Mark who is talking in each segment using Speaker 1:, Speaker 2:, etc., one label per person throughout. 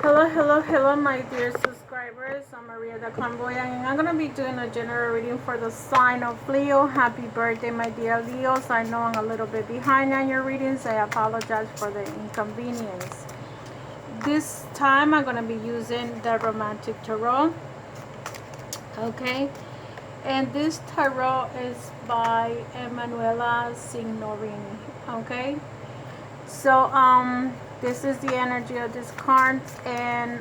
Speaker 1: Hello, my dear subscribers. I'm Maria the Clairvoyant, and I'm going to be doing a general reading for the sign of Leo. Happy birthday, my dear Leos. I know I'm a little bit behind on your readings. I apologize for the inconvenience. This time, I'm going to be using the Romantic Tarot. Okay. And this tarot is by Emanuela Signorini. Okay. So, this is the energy of this card, and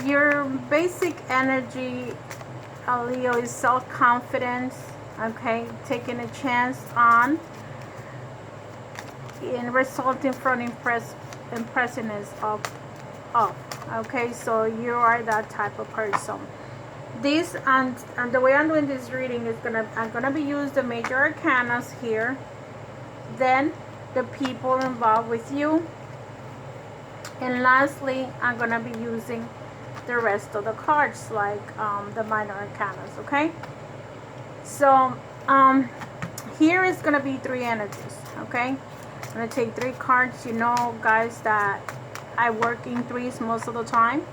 Speaker 1: your basic energy, Leo, is self-confidence. Okay, taking a chance on in resulting from impressiveness of. Okay, so you are that type of person. This and the way I'm doing this reading is I'm gonna be using the major arcanas here, then the people involved with you, and lastly I'm gonna be using the rest of the cards, like the minor arcanas. Okay, so here is gonna be three energies. Okay, I'm gonna take three cards. You know, guys, that I work in threes most of the time,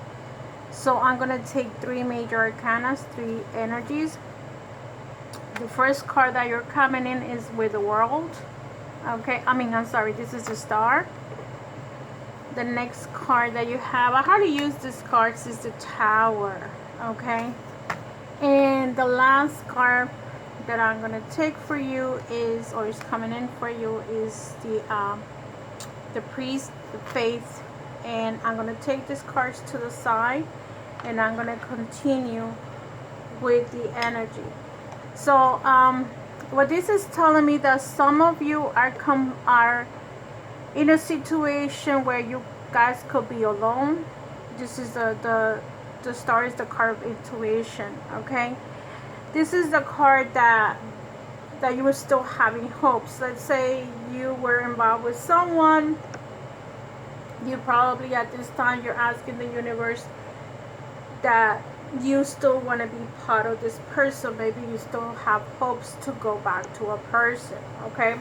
Speaker 1: so I'm gonna take three major arcanas, three energies. The first card that you're coming in is with the World. Okay, I'm sorry, this is the Star. The next card that you have, I hardly use these cards, is the Tower. Okay, and the last card that I'm gonna take for you is, or is coming in for you, is the Priest, the Faith. And I'm gonna take these cards to the side, and I'm gonna continue with the energy. So what this is telling me, that some of you are in a situation where you guys could be alone. This is the Star is the card of intuition. Okay, this is the card that you were still having hopes. Let's say you were involved with someone. You probably at this time you're asking the universe that you still want to be part of this person. Maybe you still have hopes to go back to a person. Okay,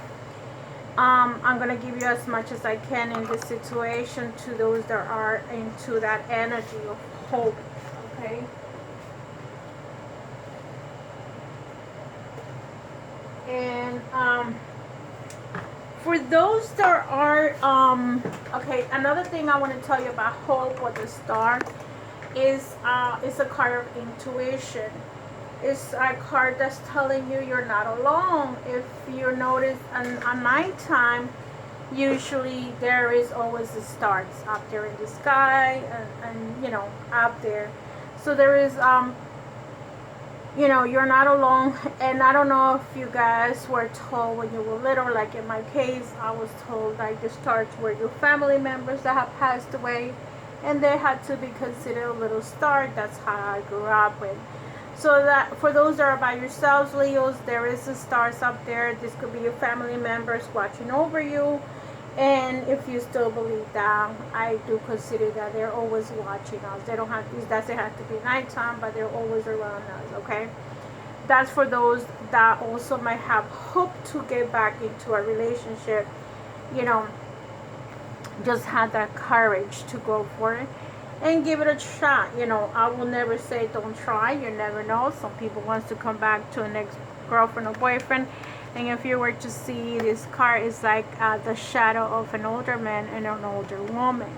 Speaker 1: I'm gonna give you as much as I can in this situation to those that are into that energy of hope. Okay, and for those that are okay, another thing I want to tell you about hope or the Star is a card of intuition. It's a card that's telling you you're not alone. If you notice on nighttime, usually there is always the stars up there in the sky, and you know, up there. So there is you know, you're not alone. And I don't know if you guys were told when you were little, like in my case, I was told like the stars were your family members that have passed away, and they had to be considered a little star. That's how I grew up with. So that for those that are by yourselves, Leos, there is the stars up there. This could be your family members watching over you. And if you still believe that, I do consider that they're always watching us. They don't have, it doesn't have to be nighttime, but they're always around us. Okay, that's for those that also might have hope to get back into a relationship. You know, just have that courage to go for it and give it a shot. You know, I will never say don't try. You never know. Some people wants to come back to an ex-girlfriend or boyfriend, and if you were to see this card, it's like the shadow of an older man and an older woman.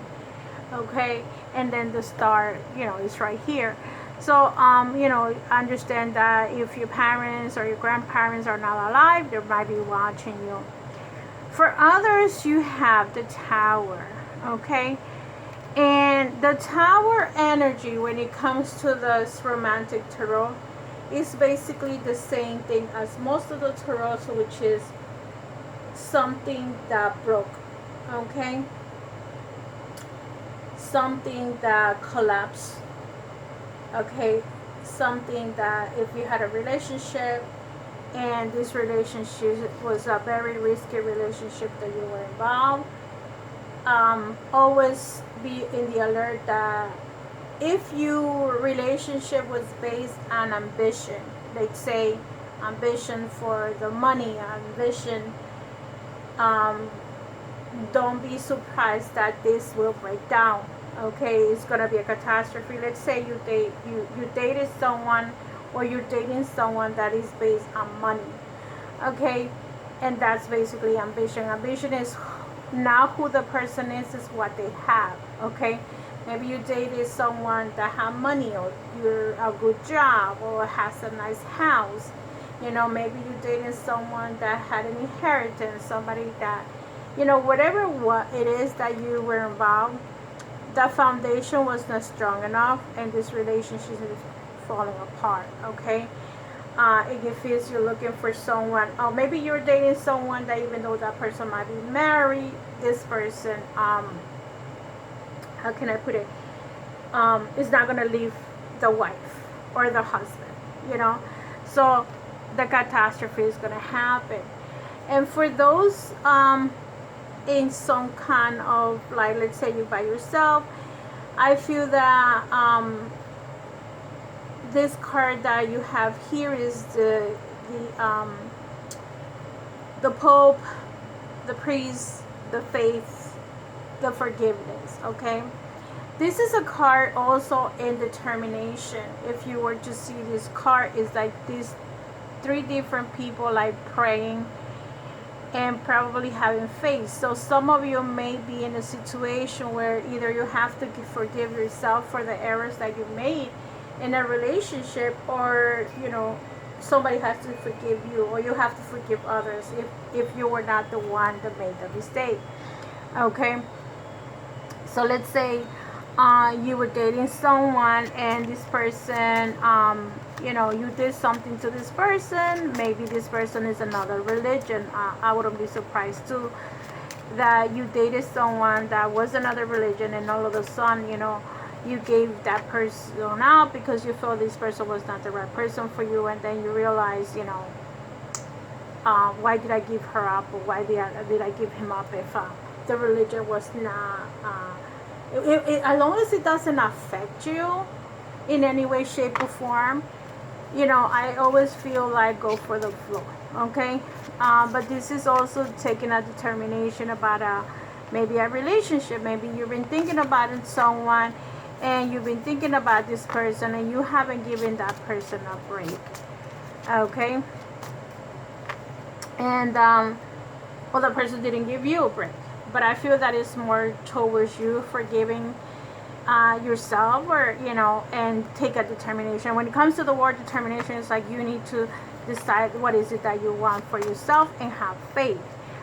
Speaker 1: Okay, and then the Star, you know, is right here. So you know, understand that if your parents or your grandparents are not alive, they might be watching you. For others, you have the Tower. Okay, and the Tower energy, when it comes to this Romantic Tarot, is basically the same thing as most of the tarots, which is something that broke. Okay, something that collapsed. Okay, something that if you had a relationship and this relationship was a very risky relationship that you were involved, always be in the alert that if your relationship was based on ambition, let's say ambition for the money, ambition, don't be surprised that this will break down. Okay, it's gonna be a catastrophe. Let's say you dated someone, or you're dating someone that is based on money. Okay, and that's basically ambition. Ambition is not who the person is what they have. Okay, maybe you dated someone that have money, or you're a good job, or has a nice house. You know, maybe you dated someone that had an inheritance, somebody that, you know, whatever what it is that you were involved, the foundation was not strong enough, and this relationship is falling apart. Okay, if it's you're looking for someone, or maybe you're dating someone that, even though that person might be married, this person, how can I put it, is not going to leave the wife or the husband, you know. So the catastrophe is going to happen. And for those in some kind of, like, let's say you by yourself, I feel that this card that you have here is the Pope, the priest, the faith, the forgiveness. Okay, this is a card also in determination. If you were to see this card, is like these three different people like praying and probably having faith. So some of you may be in a situation where either you have to forgive yourself for the errors that you made in a relationship, or, you know, somebody has to forgive you, or you have to forgive others if you were not the one that made the mistake. Okay, so let's say you were dating someone, and this person, you know, you did something to this person. Maybe this person is another religion. I wouldn't be surprised too that you dated someone that was another religion, and all of a sudden, you know, you gave that person out because you felt this person was not the right person for you, and then you realize, you know, why did I give her up, or why did I give him up if the religion was not, as long as it doesn't affect you in any way, shape, or form, you know, I always feel like go for the flow. Okay, but this is also taking a determination about maybe a relationship. Maybe you've been thinking about it, someone, and you've been thinking about this person, and you haven't given that person a break. Okay, and well, the person didn't give you a break, but I feel that it's more towards you forgiving yourself, or, you know, and take a determination. When it comes to the word determination, it's like you need to decide what is it that you want for yourself and have faith.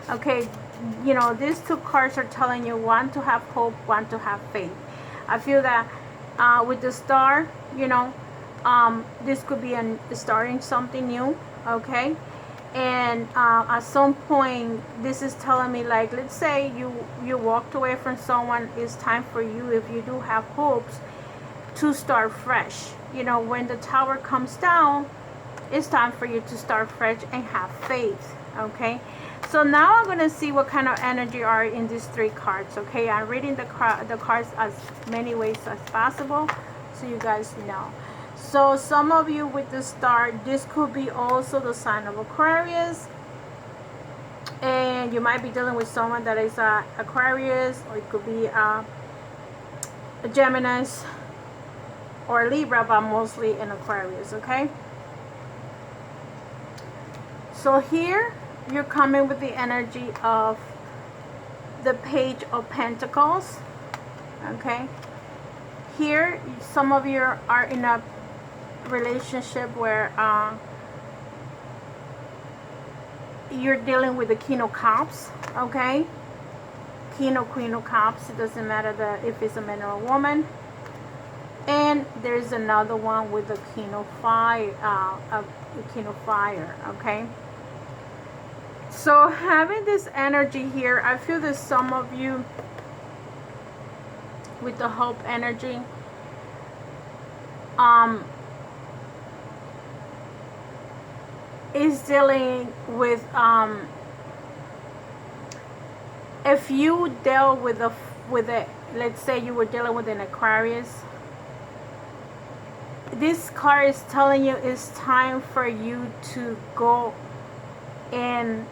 Speaker 1: Okay, you know, these two cards are telling you one to have hope, one to have faith. I feel that with the star, you know, this could be starting something new. Okay, and at some point, this is telling me, like, let's say you walked away from someone. It's time for you, if you do have hopes, to start fresh. You know, when the tower comes down, it's time for you to start fresh and have faith. Okay, so now I'm going to see what kind of energy are in these three cards. Okay, I'm reading the cards as many ways as possible, so you guys know. So some of you with the star, this could be also the sign of Aquarius, and you might be dealing with someone that is Aquarius, or it could be a Gemini or Libra, but mostly in Aquarius. Okay, so here you're coming with the energy of the Page of Pentacles. Okay, here some of you are in a relationship where you're dealing with the King of Cups. Okay, King or Queen of Cups, it doesn't matter if it's a man or a woman. And there's another one with the King of Fire, okay, so having this energy here, I feel that some of you with the Hope energy, is dealing with, if you dealt with a, let's say you were dealing with an Aquarius, this card is telling you it's time for you to go and,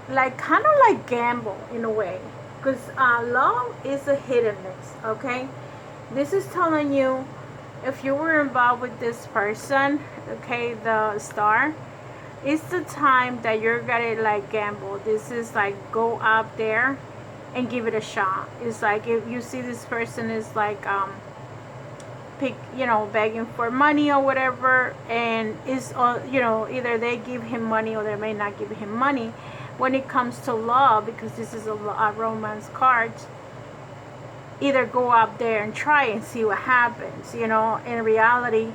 Speaker 1: like, kind of like gamble in a way, because love is a hiddenness. Okay, This is telling you, if you were involved with this person, okay, the star, it's the time that you're gonna like gamble. This is like go out there and give it a shot. It's like if you see this person is like begging for money or whatever, and it's either they give him money or they may not give him money. When it comes to love, because this is a romance card, either go out there and try and see what happens. In reality,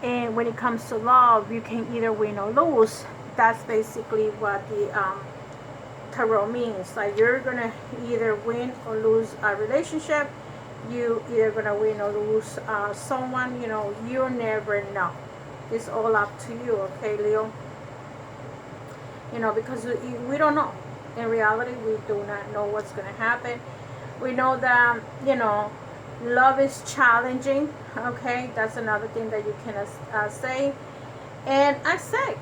Speaker 1: and when it comes to love, you can either win or lose. That's basically what the tarot means. Like you're gonna either win or lose a relationship. You either gonna win or lose someone. You never know. It's all up to you, okay, Leo? Because we don't know. In reality, we do not know what's gonna happen. We know that love is challenging. Okay, that's another thing that you can say. And accept,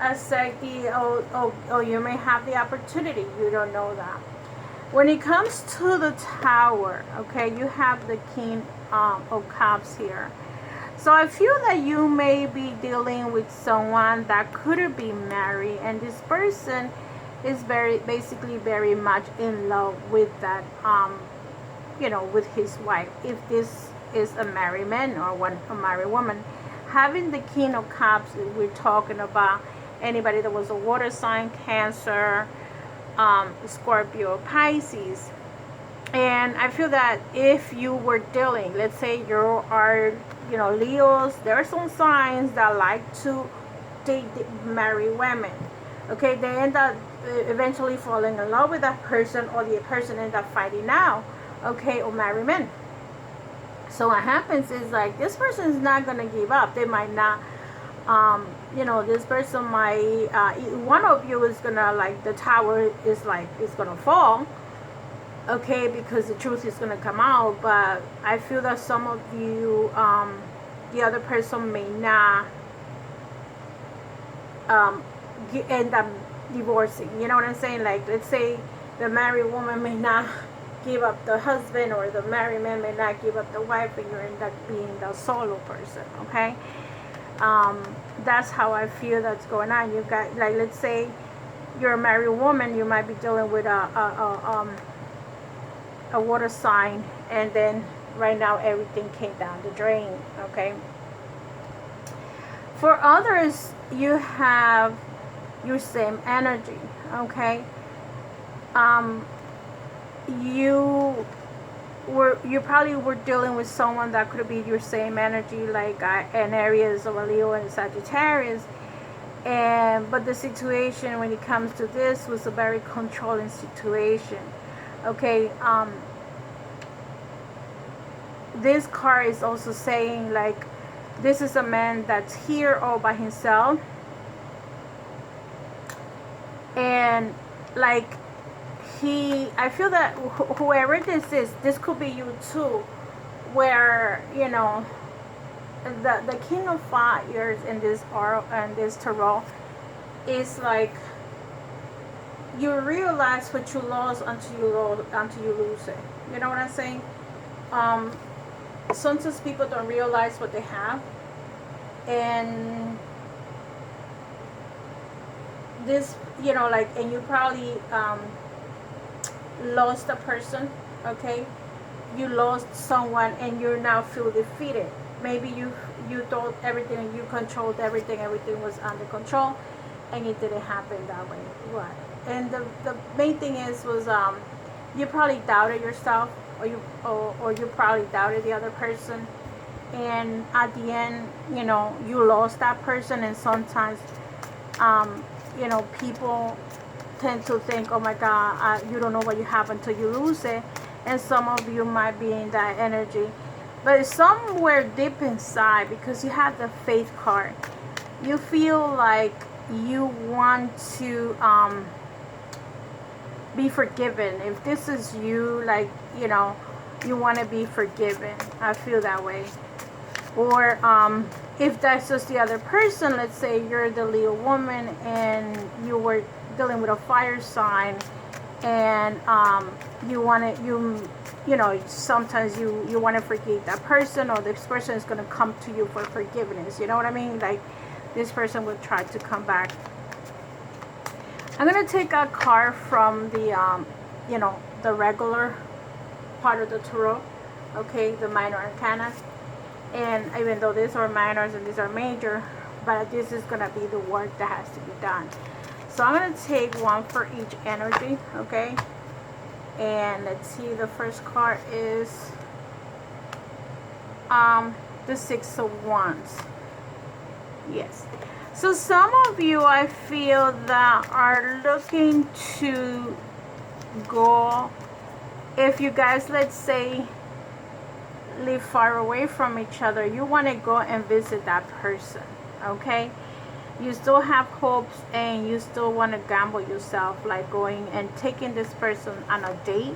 Speaker 1: accept you may have the opportunity. You don't know that. When it comes to the Tower, okay, you have the King of Cups here. So I feel that you may be dealing with someone that could be married, and this person is basically very much in love with that, with his wife. If this is a married man or a married woman, having the King of Cups, we're talking about anybody that was a water sign, Cancer, Scorpio, Pisces. And I feel that if you were dealing, let's say you are, Leos, there are some signs that like to date married women. Okay, they end up eventually falling in love with that person, or the person end up finding out, okay, or marry men. So what happens is like this person is not gonna give up. They might not, this person might, one of you is gonna like the tower is gonna fall, okay, because the truth is gonna come out. But I feel that some of you, the other person may not end up divorcing. You know what I'm saying? Like, let's say the married woman may not give up the husband, or the married man may not give up the wife, and you end up being the solo person. Okay, that's how I feel that's going on. You got, like, let's say you're a married woman, you might be dealing with a water sign, and then right now everything came down the drain. Okay, for others, you have your same energy. Okay, you probably were dealing with someone that could be your same energy, like an Aries or a Leo and a Sagittarius, but the situation when it comes to this was a very controlling situation. Okay, this card is also saying like this is a man that's here all by himself, and like I feel that whoever this is, this could be you too, where the King of Fires in this tarot is like you realize what you lost until you lose it. You know what I'm saying? Sometimes people don't realize what they have, and this, and you probably lost a person. Okay, you lost someone, and you now feel defeated. Maybe you thought everything, you controlled everything was under control, and it didn't happen that way. What? And the main thing was you probably doubted yourself, or you probably doubted the other person, and at the end, you lost that person. And sometimes people tend to think, oh my God, you don't know what you have until you lose it. And some of you might be in that energy, but somewhere deep inside, because you have the Faith card, you feel like you want to be forgiven. If this is you, like, you want to be forgiven. I feel that way. Or if that's just the other person, let's say you're the Leo woman and you were dealing with a fire sign, and you you know, sometimes you want to forgive that person, or this person is going to come to you for forgiveness. You know what I mean? Like, this person will try to come back. I'm going to take a card from the, you know, the regular part of the tarot. Okay, the minor arcana. And even though these are minors and these are major, but this is going to be the work that has to be done. So I'm going to take one for each energy, okay? And let's see, the first card is the Six of Wands. Yes. So some of you, I feel, that are looking to go, if you guys, let's say, live far away from each other, you want to go and visit that person, okay? You still have hopes and you still want to gamble yourself, like going and taking this person on a date,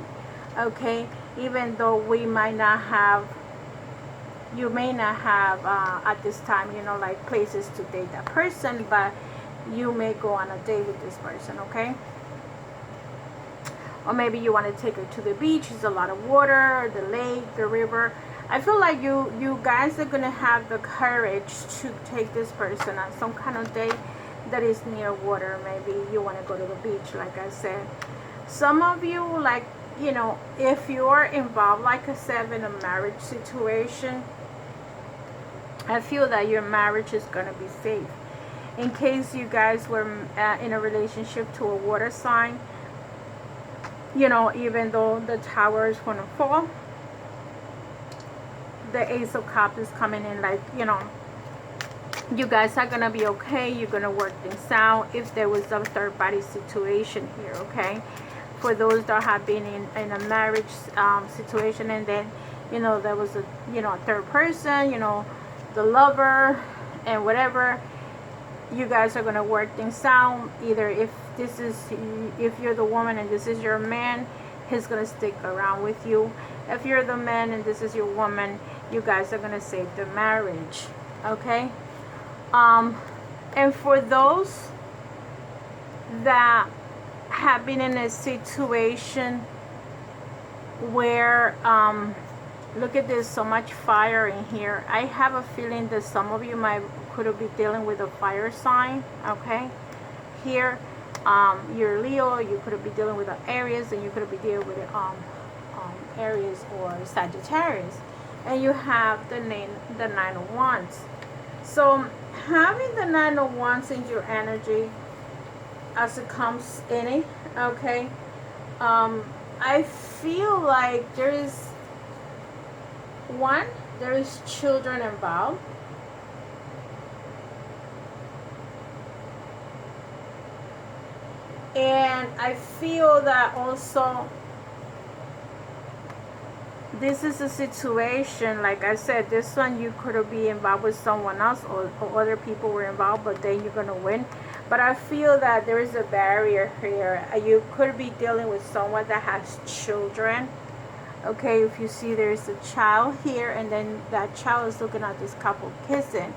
Speaker 1: okay? Even though we might not have, you may not have at this time, you know, like places to date that person, but you may go on a date with this person, okay? Or maybe you want to take her to the beach. There's a lot of water, the lake, the river. I feel like you guys are going to have the courage to take this person on some kind of date that is near water. Maybe you want to go to the beach, like I said. Some of you, like, you know, if you're involved, like I said, in a marriage situation, I feel that your marriage is going to be safe. In case you guys were in a relationship to a water sign, you know, even though the tower is going to fall, the Ace of Cups is coming in, like, you know, you guys are going to be okay. You're going to work things out if there was a third party situation here, okay? For those that have been in a marriage situation, and then, you know, there was a, you know, a third person, you know, the lover and whatever, you guys are going to work things out. Either if you're the woman and this is your man, he's going to stick around with you. If you're the man and this is your woman, you guys are going to save the marriage, okay? And for those that have been in a situation where, look at this, so much fire in here. I have a feeling that some of you could be dealing with a fire sign, okay? Here, you're Leo, you could be dealing with the Aries, and you could be dealing with Aries or Sagittarius. And you have the Nine of Wands. So having the Nine of Wands in your energy as it comes in it, okay, I feel like there is children involved. And I feel that also this is a situation, like I said, this one you could be involved with someone else, or other people were involved, but then you're going to win. But I feel that there is a barrier here. You could be dealing with someone that has children. Okay, if you see there's a child here, and then that child is looking at this couple kissing.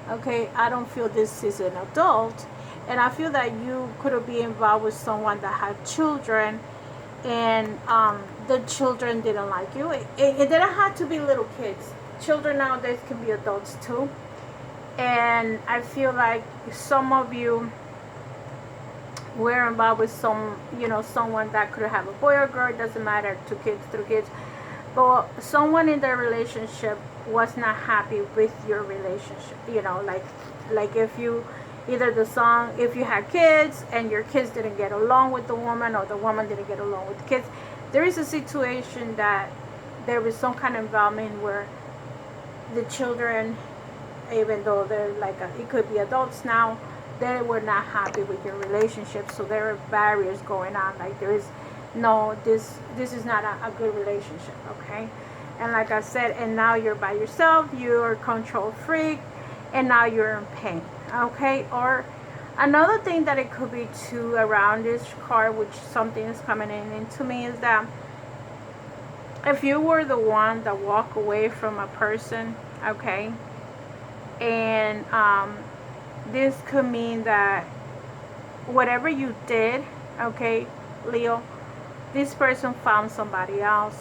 Speaker 1: Okay, I don't feel this is an adult. And I feel that you could be involved with someone that had children, and the children didn't like you. It didn't have to be little kids. Children nowadays can be adults too. And I feel like some of you were involved with someone that could have a boy or girl, it doesn't matter, 2 kids, 3 kids. But someone in their relationship was not happy with your relationship. You know, like if you, if you had kids and your kids didn't get along with the woman, or the woman didn't get along with the kids, there is a situation that there was some kind of involvement where the children, even though they're it could be adults now, they were not happy with your relationship. So there are barriers going on. Like there is no, this is not a good relationship, okay? And like I said, and now you're by yourself, you're a control freak, and now you're in pain, okay? Or another thing that it could be too around this card, which something is coming into me, is that if you were the one that walked away from a person, okay, and this could mean that whatever you did, okay, Leo, this person found somebody else,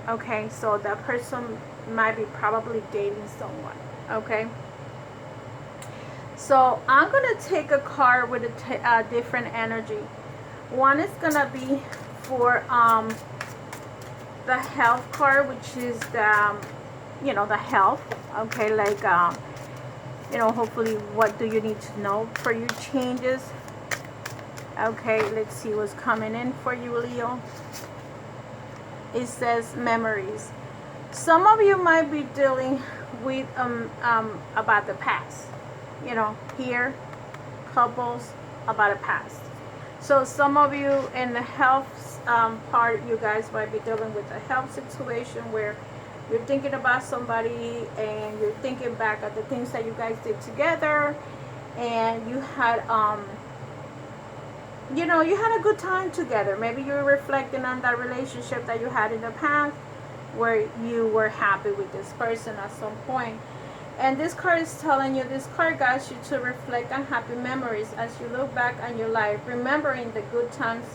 Speaker 1: Okay, so that person might be probably dating someone. Okay, so I'm gonna take a card with a different energy. One is gonna be for the health card, which is the the health. Okay, like hopefully, what do you need to know for your changes? Okay, let's see what's coming in for you, Leo. It says memories. Some of you might be dealing with about the past. Here, couples about the past. So some of you in the health part, you guys might be dealing with a health situation where you're thinking about somebody and you're thinking back at the things that you guys did together, and you had you had a good time together. Maybe you're reflecting on that relationship that you had in the past where you were happy with this person at some point. And this card is telling you, this card guides you to reflect on happy memories as you look back on your life. Remembering the good times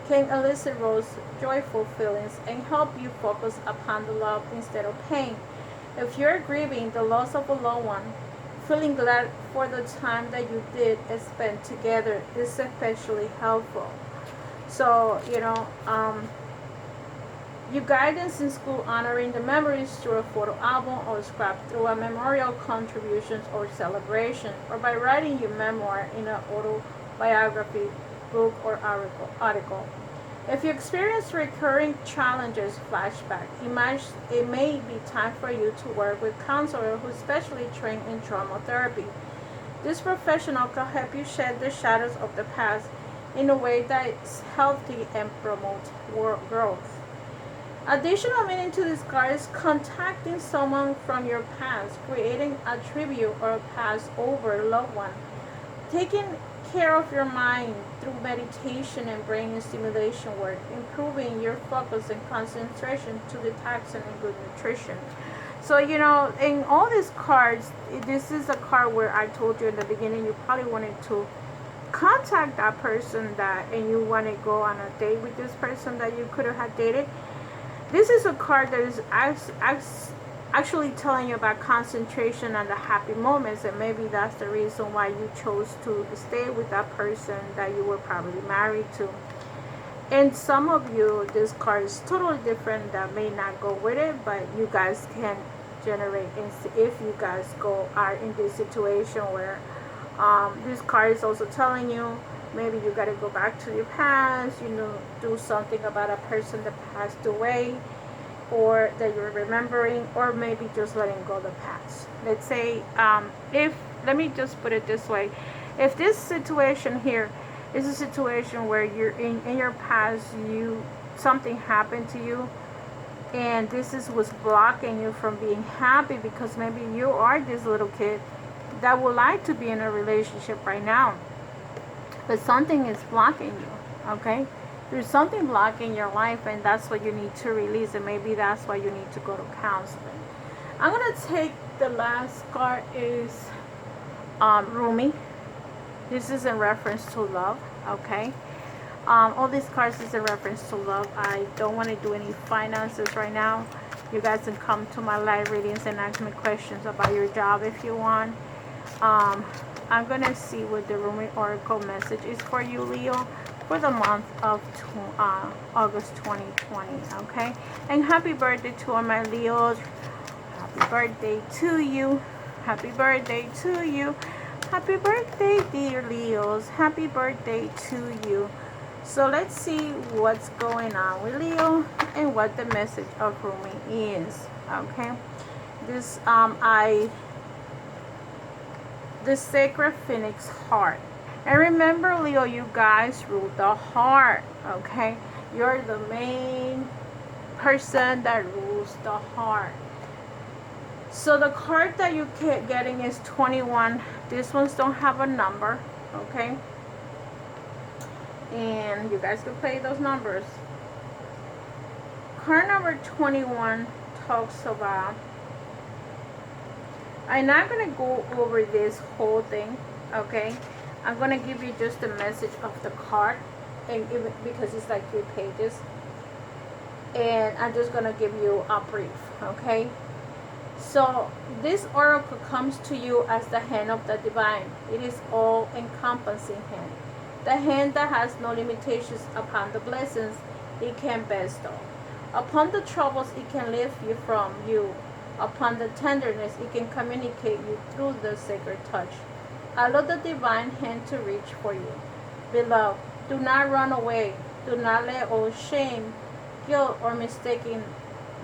Speaker 1: can elicit those joyful feelings and help you focus upon the love instead of pain. If you're grieving the loss of a loved one, feeling glad for the time that you did spend together is especially helpful. So, your guidance in school, honoring the memories through a photo album or scrap, through a memorial contributions or celebration, or by writing your memoir in an autobiography, book, or article. If you experience recurring challenges, flashback, it may be time for you to work with a counselor who is specially trained in trauma therapy. This professional can help you shed the shadows of the past in a way that is healthy and promotes growth. Additional meaning to this card is contacting someone from your past, creating a tribute or a past over a loved one, taking care of your mind through meditation and brain stimulation work, improving your focus and concentration to detoxing and good nutrition. So, in all these cards, this is a card where I told you in the beginning you probably wanted to contact that person and you want to go on a date with this person that you could have had dated. This is a card that is actually telling you about concentration on the happy moments, and maybe that's the reason why you chose to stay with that person that you were probably married to. And some of you, this card is totally different, that may not go with it, but you guys can generate, and if you guys are in this situation where this card is also telling you maybe you got to go back to your past, do something about a person that passed away or that you're remembering, or maybe just letting go of the past. Let's say, let me just put it this way. If this situation here is a situation where you're in your past, something happened to you, and this is what's blocking you from being happy, because maybe you are this little kid that would like to be in a relationship right now, but something is blocking you. Okay, there's something blocking your life, and that's what you need to release, and maybe that's why you need to go to counseling. I'm gonna take the last card is Rumi. This is in reference to love. Okay, all these cards is in reference to love. I don't want to do any finances right now. You guys can come to my live readings and ask me questions about your job if you want. I'm gonna see what the Rumi Oracle message is for you, Leo, for the month of August 2020. Okay, and happy birthday to all my Leos. Happy birthday to you. Happy birthday to you. Happy birthday, dear Leos. Happy birthday to you. So let's see what's going on with Leo and what the message of Rumi is. Okay, this the sacred phoenix heart. And remember, Leo, you guys rule the heart. Okay, you're the main person that rules the heart. So the card that you keep getting is 21. These ones don't have a number. Okay, and you guys can play those numbers. Card number 21 talks about, I'm not going to go over this whole thing, okay? I'm going to give you just the message of the card, and because it's like 3 pages. and I'm just gonna give you a brief, okay? So this oracle comes to you as the hand of the divine. It is all encompassing hand, the hand that has no limitations upon the blessings it can bestow, upon the troubles it can lift you from you, upon the tenderness it can communicate you through the sacred touch. Allow the divine hand to reach for you. Beloved, do not run away. Do not let all shame, guilt, or mistaken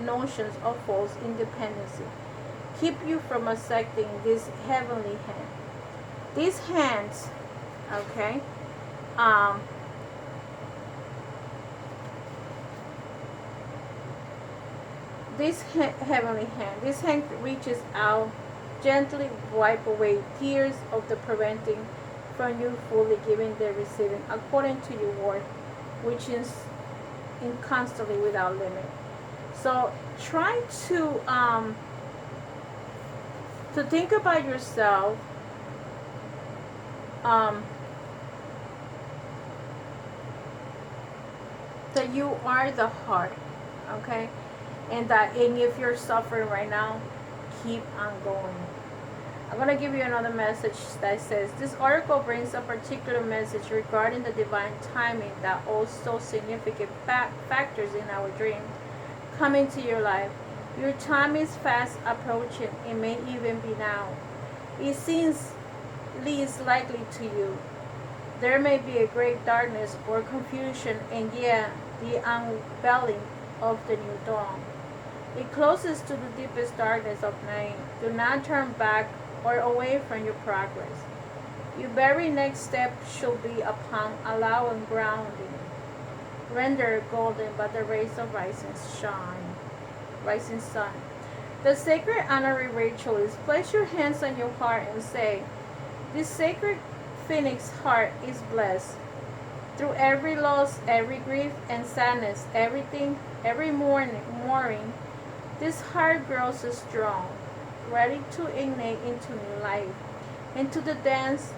Speaker 1: notions of false independency keep you from accepting this heavenly hand. These hands, okay, heavenly hand, this hand reaches out, gently wipe away tears of the preventing from you fully giving the receiving according to your worth, which is in constantly without limit. So try to think about yourself, that you are the heart, okay, and if you're suffering right now, keep on going. I'm going to give you another message that says, this oracle brings a particular message regarding the divine timing that also significant factors in our dream come into your life. Your time is fast approaching. It may even be now. It seems least likely to you. There may be a great darkness or confusion, and yet the unveiling of the new dawn. It closes to the deepest darkness of night. Do not turn back or away from your progress. Your very next step should be upon allowing grounding, rendered golden by the rays of rising sun. The sacred honorary ritual is place your hands on your heart and say, this sacred phoenix heart is blessed. Through every loss, every grief and sadness, every mourning, this heart grows strong, ready to ignite into new life, into the dance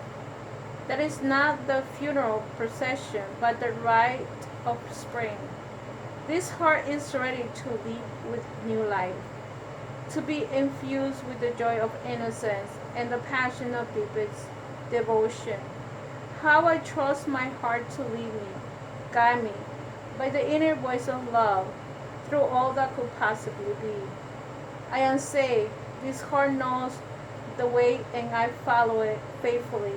Speaker 1: that is not the funeral procession, but the rite of spring. This heart is ready to leap with new life, to be infused with the joy of innocence and the passion of deepest devotion. How I trust my heart to lead me, guide me, by the inner voice of love, through all that could possibly be. I am saved. This heart knows the way and I follow it faithfully,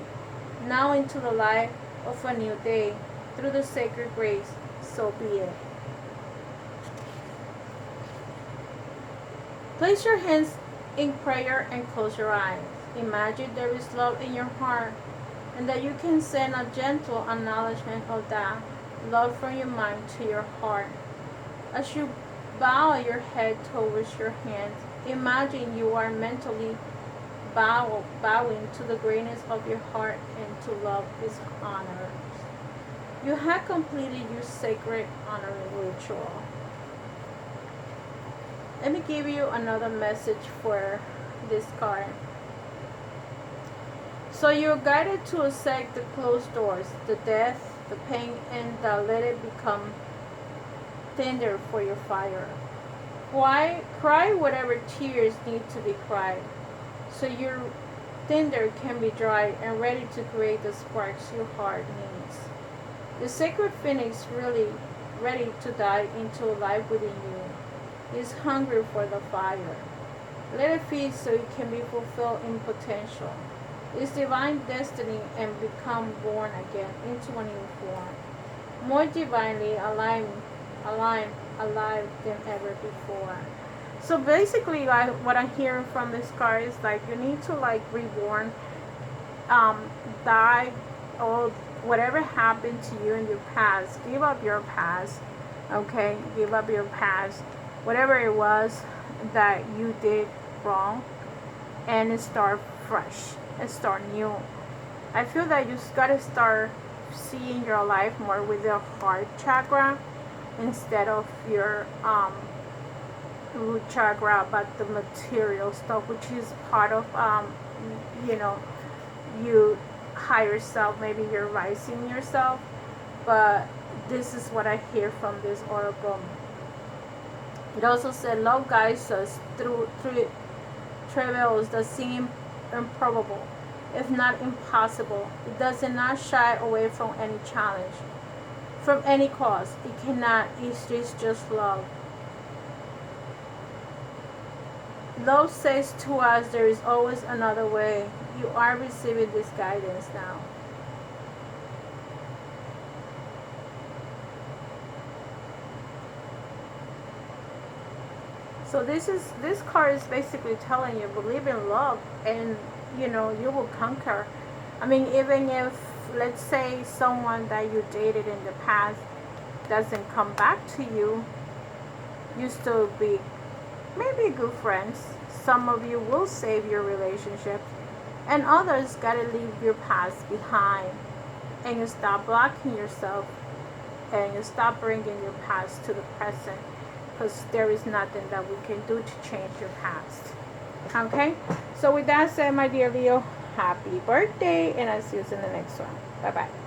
Speaker 1: now into the light of a new day, through the sacred grace, so be it. Place your hands in prayer and close your eyes. Imagine there is love in your heart and that you can send a gentle acknowledgement of that love from your mind to your heart. As you bow your head towards your hands, imagine you are mentally bowing to the greatness of your heart and to love its honors. You have completed your sacred honoring ritual. Let me give you another message for this card. So you're guided to accept the closed doors, the death, the pain, and let it become tender for your fire. Cry whatever tears need to be cried, so your tinder can be dry and ready to create the sparks your heart needs. The sacred phoenix, really ready to dive into life within you, is hungry for the fire. Let it feed so it can be fulfilled in potential, its divine destiny, and become born again into a new form, more divinely alive than ever before. So basically, like what I'm hearing from this card is like you need to like reborn, die, or whatever happened to you in your past. Give up your past, okay? Give up your past, whatever it was that you did wrong, and start fresh and start new. I feel that you just gotta start seeing your life more with the heart chakra instead of your root chakra, but the material stuff, which is part of you higher self. Maybe you're rising yourself, but this is what I hear from this oracle. It also said love guides us through travails that seem improbable, if not impossible. It does not shy away from any challenge, from any cause. It cannot. It's just love. Love says to us there is always another way. You are receiving this guidance now. So this card is basically telling you believe in love, and you know you will conquer. I mean, even if, let's say, someone that you dated in the past doesn't come back to you, you still be maybe good friends. Some of you will save your relationship, and others gotta leave your past behind, and you stop blocking yourself, and you stop bringing your past to the present, because there is nothing that we can do to change your past. Okay, so with that said, my dear Leo, happy birthday, and I'll see you in the next one. Bye bye.